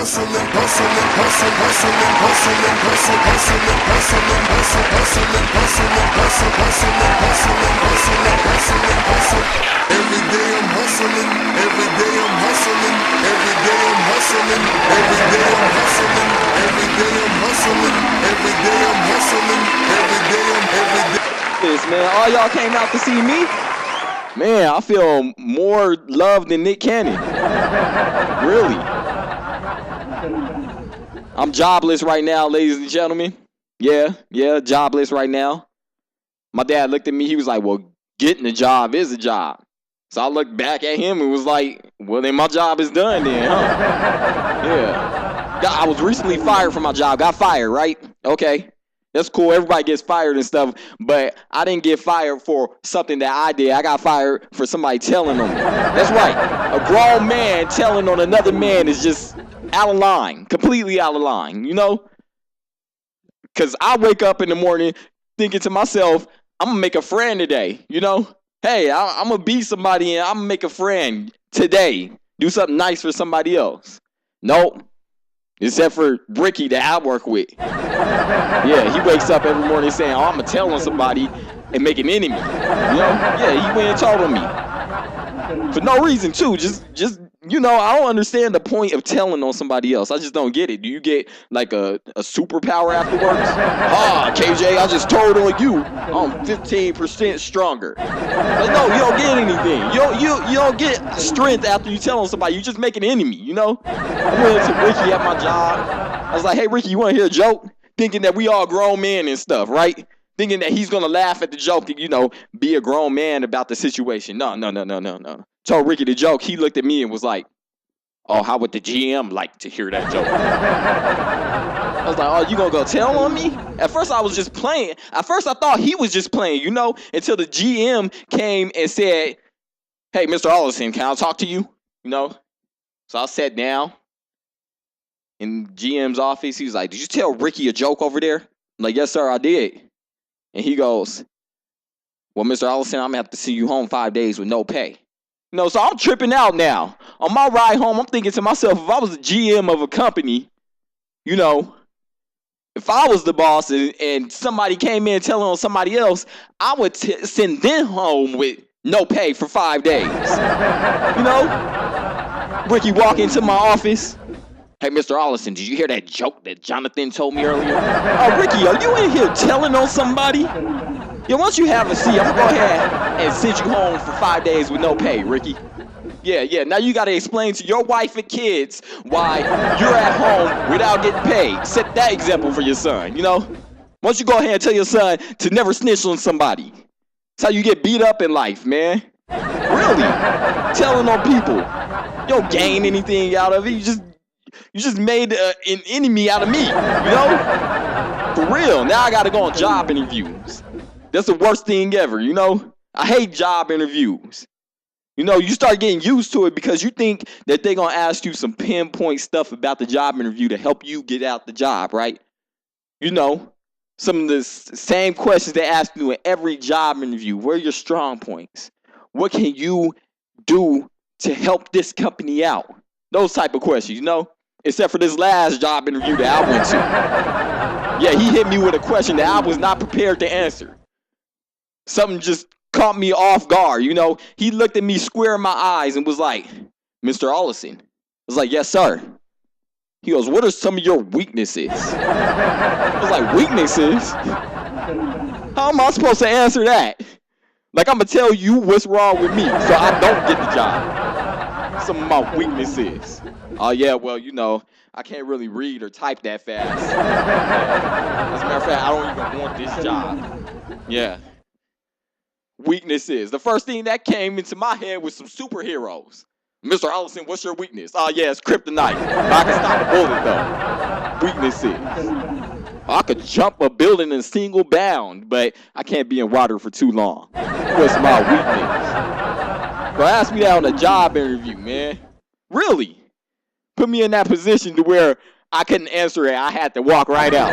Man, all y'all came out to see me. Man, I feel more love than Nick Cannon. Really. I'm jobless right now, ladies and gentlemen. Yeah, jobless right now. My dad looked at me, he was like, well, getting a job is a job. So I looked back at him and was like, well, then my job is done then, huh? Yeah. I was recently fired from my job. Got fired, right? Okay. That's cool. Everybody gets fired and stuff, but I didn't get fired for something that I did. I got fired for somebody telling on me. That's right. A grown man telling on another man is just out of line, completely out of line, you know? Because I wake up in the morning thinking to myself, I'm going to make a friend today, you know? Hey, I'm going to be somebody and I'm going to make a friend today. Do something nice for somebody else. Nope. Except for Ricky that I work with. Yeah, he wakes up every morning saying, oh, I'm going to tell on somebody and make an enemy. You know? Yeah, he went and told on me. For no reason, too. Just you know, I don't understand the point of telling on somebody else. I just don't get it. Do you get, like, a superpower afterwards? KJ, I just told on you. I'm 15% stronger. Like, no, you don't get anything. You don't get strength after you tell on somebody. You just make an enemy, you know? I went to Ricky at my job. I was like, hey, Ricky, you want to hear a joke? Thinking that we all grown men and stuff, right? Thinking that he's going to laugh at the joke and, you know, be a grown man about the situation. No. Told Ricky the joke. He looked at me and was like, oh, how would the GM like to hear that joke? I was like, oh, you going to go tell on me? At first, I was just playing. At first, I thought he was just playing, you know, until the GM came and said, hey, Mr. Allison, can I talk to you? You know? So I sat down in GM's office. He was like, did you tell Ricky a joke over there? I'm like, yes, sir, I did. And he goes, well, Mr. Allison, I'm going to have to see you home 5 days with no pay. You know, so I'm tripping out now. On my ride home, I'm thinking to myself, if I was the GM of a company, you know, if I was the boss and somebody came in telling on somebody else, I would send them home with no pay for 5 days. You know? Ricky walk into my office. Hey, Mr. Allison, did you hear that joke that Jonathan told me earlier? Oh, Ricky, are you in here telling on somebody? Yeah, once you have a seat, I'm going to go ahead and send you home for 5 days with no pay, Ricky. Yeah. Now you got to explain to your wife and kids why you're at home without getting paid. Set that example for your son, you know? Once you go ahead and tell your son to never snitch on somebody. That's how you get beat up in life, man. Really. Telling on people. You don't gain anything out of it. You just made an enemy out of me, you know? For real. Now I got to go on job interviews. That's the worst thing ever, you know? I hate job interviews. You know, you start getting used to it because you think that they're going to ask you some pinpoint stuff about the job interview to help you get out the job, right? You know, some of the same questions they ask you in every job interview. What are your strong points? What can you do to help this company out? Those type of questions, you know? Except for this last job interview that I went to. Yeah, he hit me with a question that I was not prepared to answer. Something just caught me off guard, you know? He looked at me square in my eyes and was like, Mr. Allison. I was like, yes, sir. He goes, what are some of your weaknesses? I was like, weaknesses? How am I supposed to answer that? Like, I'm going to tell you what's wrong with me so I don't get the job. Some of my weaknesses. Oh, yeah, well, you know, I can't really read or type that fast. Yeah. As a matter of fact, I don't even want this job. Yeah. Weaknesses. The first thing that came into my head was some superheroes. Mr. Allison, what's your weakness? Oh, yeah, it's kryptonite. But I can stop a bullet, though. Weaknesses. I could jump a building in a single bound, but I can't be in water for too long. What's my weakness? Well, ask me that on a job interview, man. Really? Put me in that position to where I couldn't answer it. I had to walk right out.